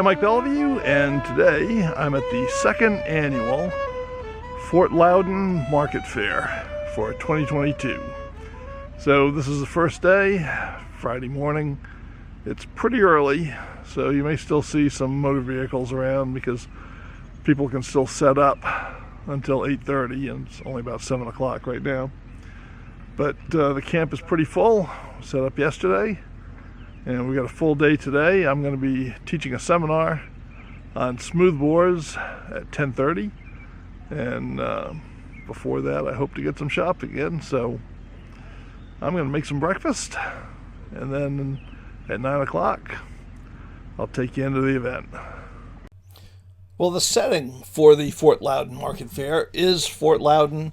I'm Mike Beliveau, and today I'm at the second annual Fort Loudon Market Fair for 2022. So this is the first day, Friday morning. It's pretty early, so you may still see some motor vehicles around because people can still set up until 8:30, and it's only about 7 o'clock right now. But the camp is pretty full. Set up yesterday, and we got a full day today. I'm going to be teaching a seminar on smooth bores at 10:30, and before that I hope to get some shopping in. So I'm going to make some breakfast, and then at 9 o'clock I'll take you into the event. Well, the setting for the Fort Loudon Market Fair is Fort Loudon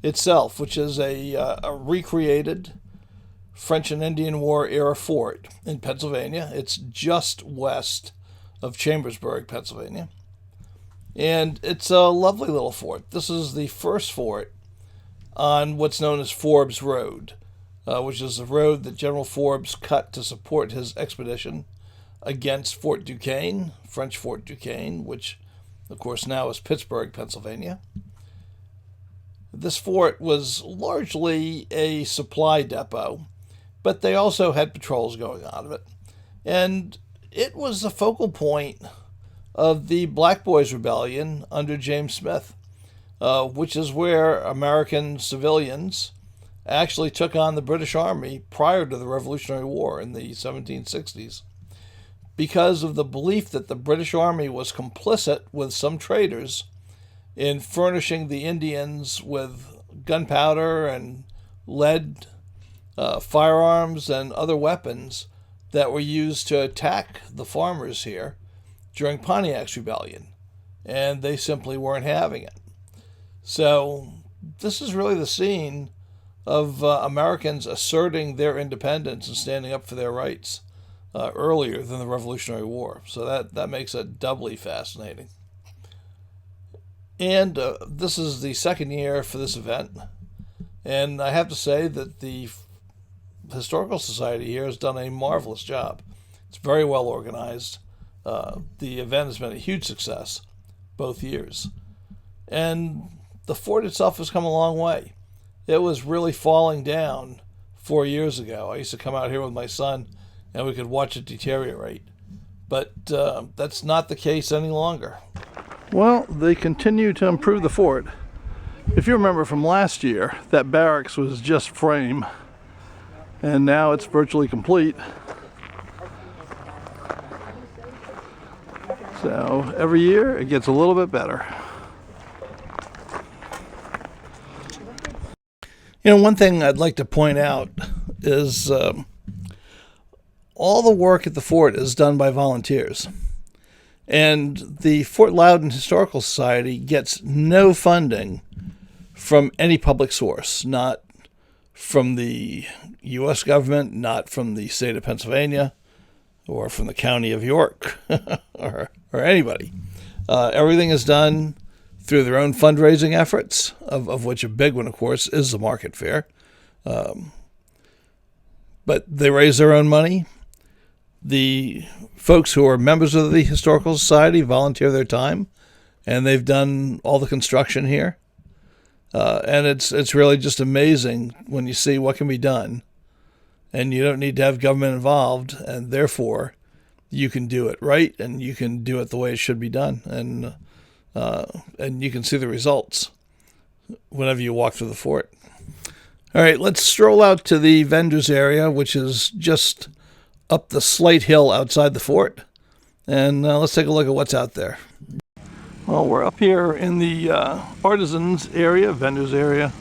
itself, which is a recreated French and Indian War era fort in Pennsylvania. It's just west of Chambersburg, Pennsylvania. And it's a lovely little fort. This is the first fort on what's known as Forbes Road, which is the road that General Forbes cut to support his expedition against Fort Duquesne, French Fort Duquesne, which of course now is Pittsburgh, Pennsylvania. This fort was largely a supply depot, but they also had patrols going out of it. And it was the focal point of the Black Boys Rebellion under James Smith, which is where American civilians actually took on the British Army prior to the Revolutionary War in the 1760s. Because of the belief that the British Army was complicit with some traders in furnishing the Indians with gunpowder and lead, firearms, and other weapons that were used to attack the farmers here during Pontiac's rebellion, and they simply weren't having it. So this is really the scene of Americans asserting their independence and standing up for their rights earlier than the Revolutionary War. So that makes it doubly fascinating. And this is the second year for this event. And I have to say that the Historical Society here has done a marvelous job. It's very well organized. The event has been a huge success both years. And the fort itself has come a long way. It was really falling down 4 years ago. I used to come out here with my son, and we could watch it deteriorate. But that's not the case any longer. Well, they continue to improve the fort. If you remember from last year, that barracks was just frame, and now it's virtually complete. So every year it gets a little bit better. You know, one thing I'd like to point out is all the work at the fort is done by volunteers. And the Fort Loudon Historical Society gets no funding from any public source, not from the U.S. government, not from the state of Pennsylvania, or from the county of York, or anybody. Everything is done through their own fundraising efforts, of which a big one, of course, is the market fair. But they raise their own money. The folks who are members of the Historical Society volunteer their time, and they've done all the construction here. And it's really just amazing when you see what can be done, and you don't need to have government involved, and therefore you can do it right, and you can do it the way it should be done, and you can see the results whenever you walk through the fort. All right, let's stroll out to the vendors area, which is just up the slight hill outside the fort, and let's take a look at what's out there. Well, we're up here in the Artisans area, vendors area,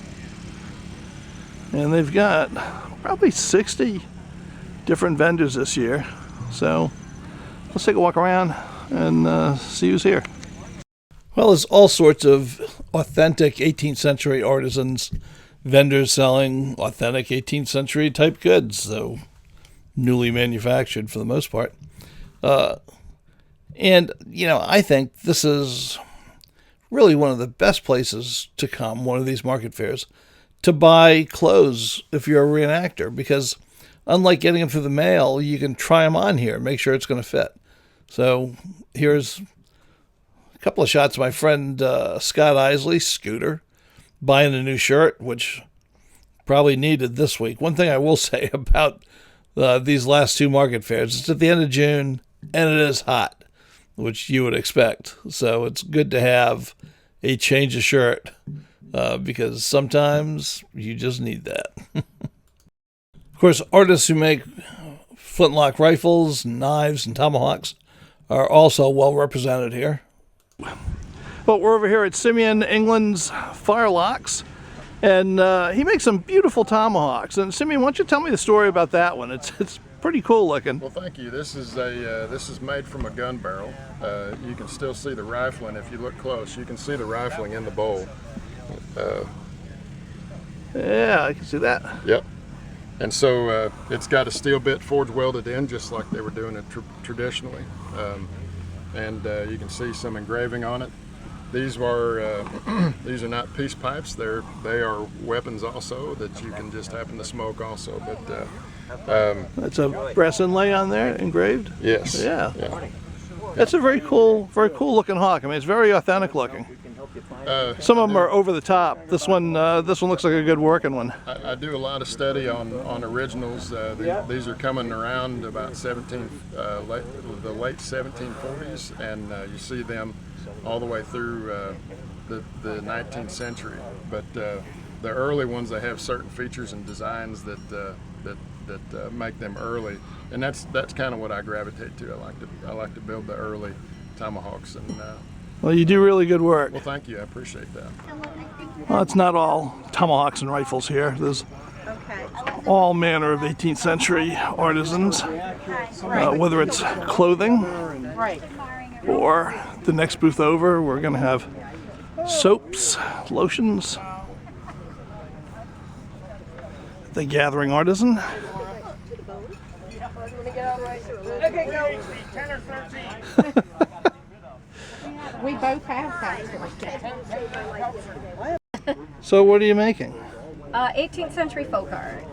and they've got probably 60 different vendors this year. So let's take a walk around and see who's here. Well, there's all sorts of authentic 18th century artisans, vendors selling authentic 18th century type goods, so newly manufactured for the most part. And, you know, I think this is really one of the best places to come, one of these market fairs, to buy clothes if you're a reenactor, because unlike getting them through the mail, you can try them on here and make sure it's going to fit. So here's a couple of shots of my friend Scott Isley, Scooter, buying a new shirt, which probably needed this week. One thing I will say about these last two market fairs, it's at the end of June, and it is hot, which you would expect. So it's good to have a change of shirt because sometimes you just need that. Of course, artists who make flintlock rifles, knives, and tomahawks are also well represented here. Well, we're over here at Simeon England's Firelocks, and he makes some beautiful tomahawks. And Simeon, why don't you tell me the story about that one? It's pretty cool looking. Well, thank you. This is made from a gun barrel. You can still see the rifling if you look close. You can see the rifling in the bowl. Yeah, I can see that. Yep. And so it's got a steel bit forge welded in, just like they were doing it traditionally. And you can see some engraving on it. These are these are not peace pipes. They are weapons also that you can just happen to smoke also. But that's a brass inlay on there, engraved. Yes. Yeah. That's a very cool looking hawk. I mean, it's very authentic looking. Some of them are over the top. This one looks like a good working one. I do a lot of study on originals. These are coming around about the late 1740s, and you see them all the way through the 19th century. But the early ones, they have certain features and designs that make them early, and that's kind of what I gravitate to. I like to build the early tomahawks. And well, you do really good work. Well, thank you. I appreciate that. Well, it's not all tomahawks and rifles here. There's all manner of 18th century artisans, whether it's clothing or the next booth over, we're going to have soaps, lotions. The Gathering Artisan. Okay, go. 10 or 13. We both have that. So what are you making? 18th century folk art.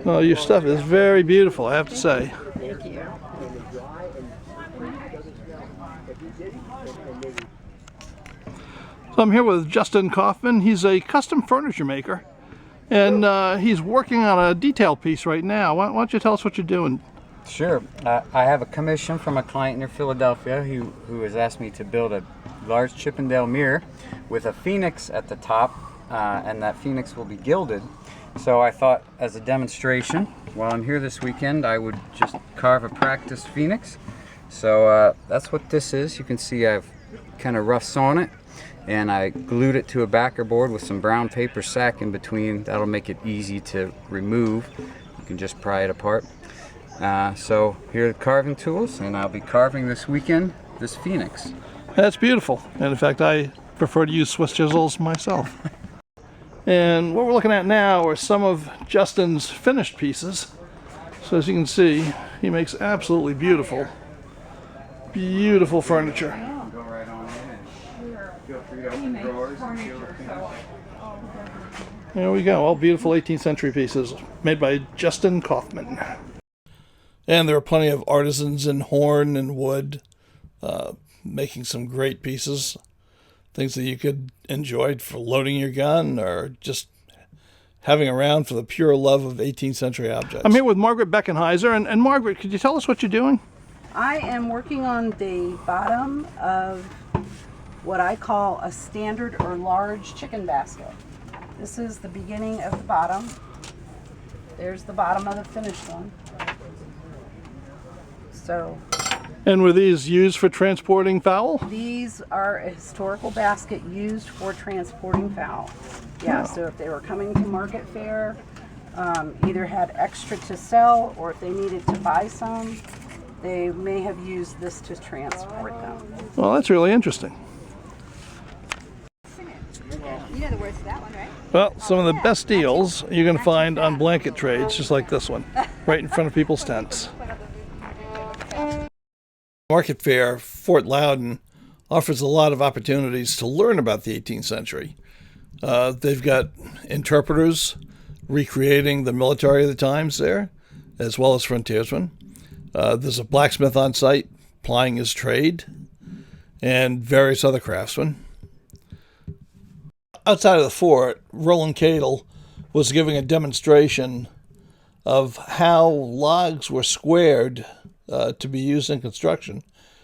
Oh, your stuff is very beautiful, I have to say. Thank you. So I'm here with Justin Kaufman. He's a custom furniture maker, and he's working on a detail piece right now. Why don't you tell us what you're doing? Sure. I have a commission from a client near Philadelphia who has asked me to build a large Chippendale mirror with a phoenix at the top, and that phoenix will be gilded. So I thought, as a demonstration, while I'm here this weekend, I would just carve a practice phoenix. So that's what this is. You can see I've kind of rough sawn it, and I glued it to a backer board with some brown paper sack in between. That'll make it easy to remove. You can just pry it apart. So here are the carving tools, and I'll be carving this weekend this phoenix. That's beautiful, and in fact I prefer to use Swiss chisels myself. And what we're looking at now are some of Justin's finished pieces. So as you can see, he makes absolutely beautiful furniture. Go right on in and feel free to open drawers and feel the finish. There we go, all beautiful 18th century pieces made by Justin Kaufman. And there are plenty of artisans in horn and wood making some great pieces. Things that you could enjoy for loading your gun or just having around for the pure love of 18th century objects. I'm here with Margaret Beckenheiser. And Margaret, could you tell us what you're doing? I am working on the bottom of what I call a standard or large chicken basket. This is the beginning of the bottom. There's the bottom of the finished one. So. And were these used for transporting fowl? These are a historical basket used for transporting fowl. Yeah, so if they were coming to market fair, either had extra to sell, or if they needed to buy some, they may have used this to transport them. Well, that's really interesting. You know the words to that one, right? Well, some of the best deals you're going to find on blanket trades, just like this one, right in front of people's tents. Market Fair, Fort Loudon, offers a lot of opportunities to learn about the 18th century. They've got interpreters recreating the military of the times there, as well as frontiersmen. There's a blacksmith on site plying his trade, and various other craftsmen. Outside of the fort, Roland Cadle was giving a demonstration of how logs were squared to be used in construction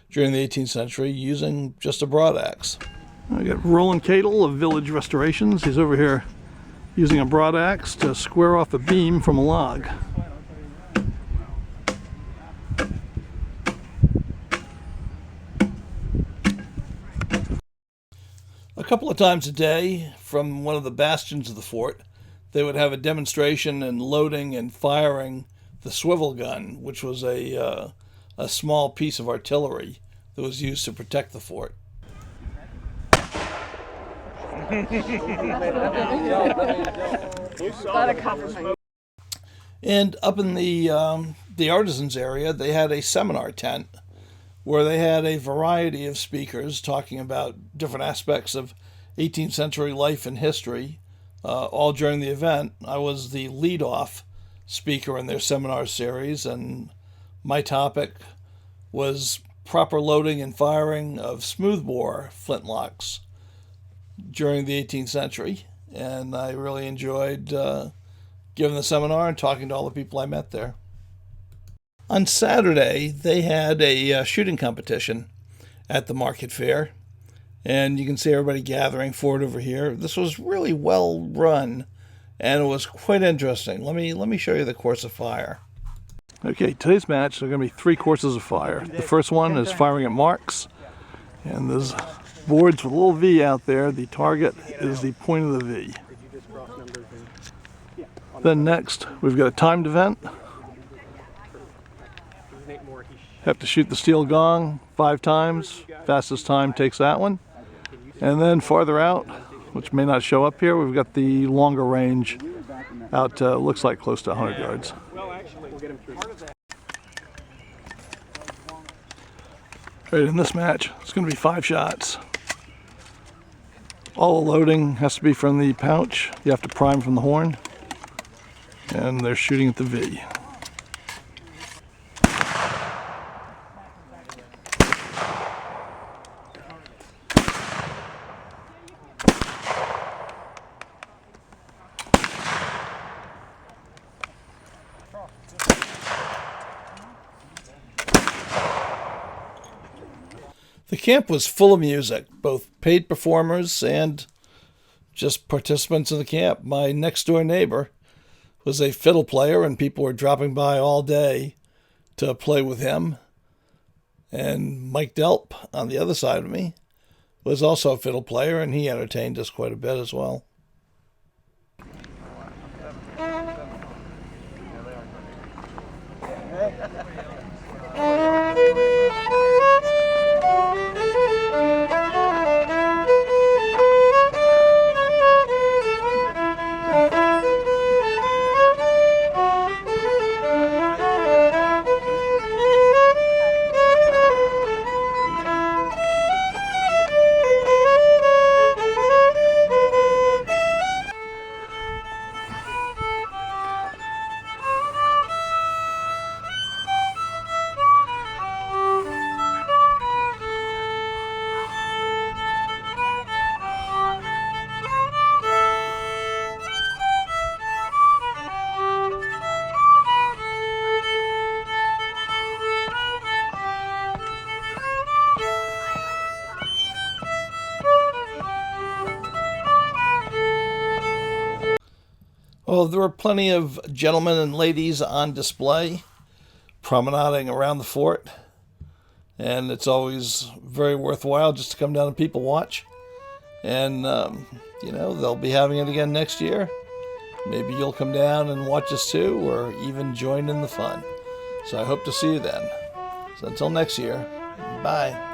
during the 18th century using just a broadaxe. I got Roland Cadle of Village Restorations. He's over here using a broadaxe to square off a beam from a log. A couple of times a day from one of the bastions of the fort, they would have a demonstration in loading and firing the swivel gun, which was a small piece of artillery that was used to protect the fort. And up in the Artisans area, they had a seminar tent where they had a variety of speakers talking about different aspects of 18th century life and history, all during the event. I was the lead-off speaker in their seminar series, and my topic was proper loading and firing of smoothbore flintlocks during the 18th century. And I really enjoyed giving the seminar and talking to all the people I met there. On Saturday, they had a shooting competition at the market fair, and you can see everybody gathering for it over here. This was really well run, and it was quite interesting. Let me show you the course of fire. Okay, today's match, there are going to be 3 courses of fire. The first one is firing at marks, and there's boards with a little V out there. The target is the point of the V. Then next, we've got a timed event. Have to shoot the steel gong 5 times. Fastest time takes that one. And then farther out, which may not show up here, we've got the longer range out, looks like close to 100 yards. Right, in this match, it's going to be 5 shots. All the loading has to be from the pouch. You have to prime from the horn. And they're shooting at the V. The camp was full of music, both paid performers and just participants in the camp. My next door neighbor was a fiddle player, and people were dropping by all day to play with him. And Mike Delp, on the other side of me, was also a fiddle player, and he entertained us quite a bit as well. Oh, there were plenty of gentlemen and ladies on display, promenading around the fort, and it's always very worthwhile just to come down and people watch. And, you know, they'll be having it again next year. Maybe you'll come down and watch us too, or even join in the fun. So I hope to see you then. So until next year, bye.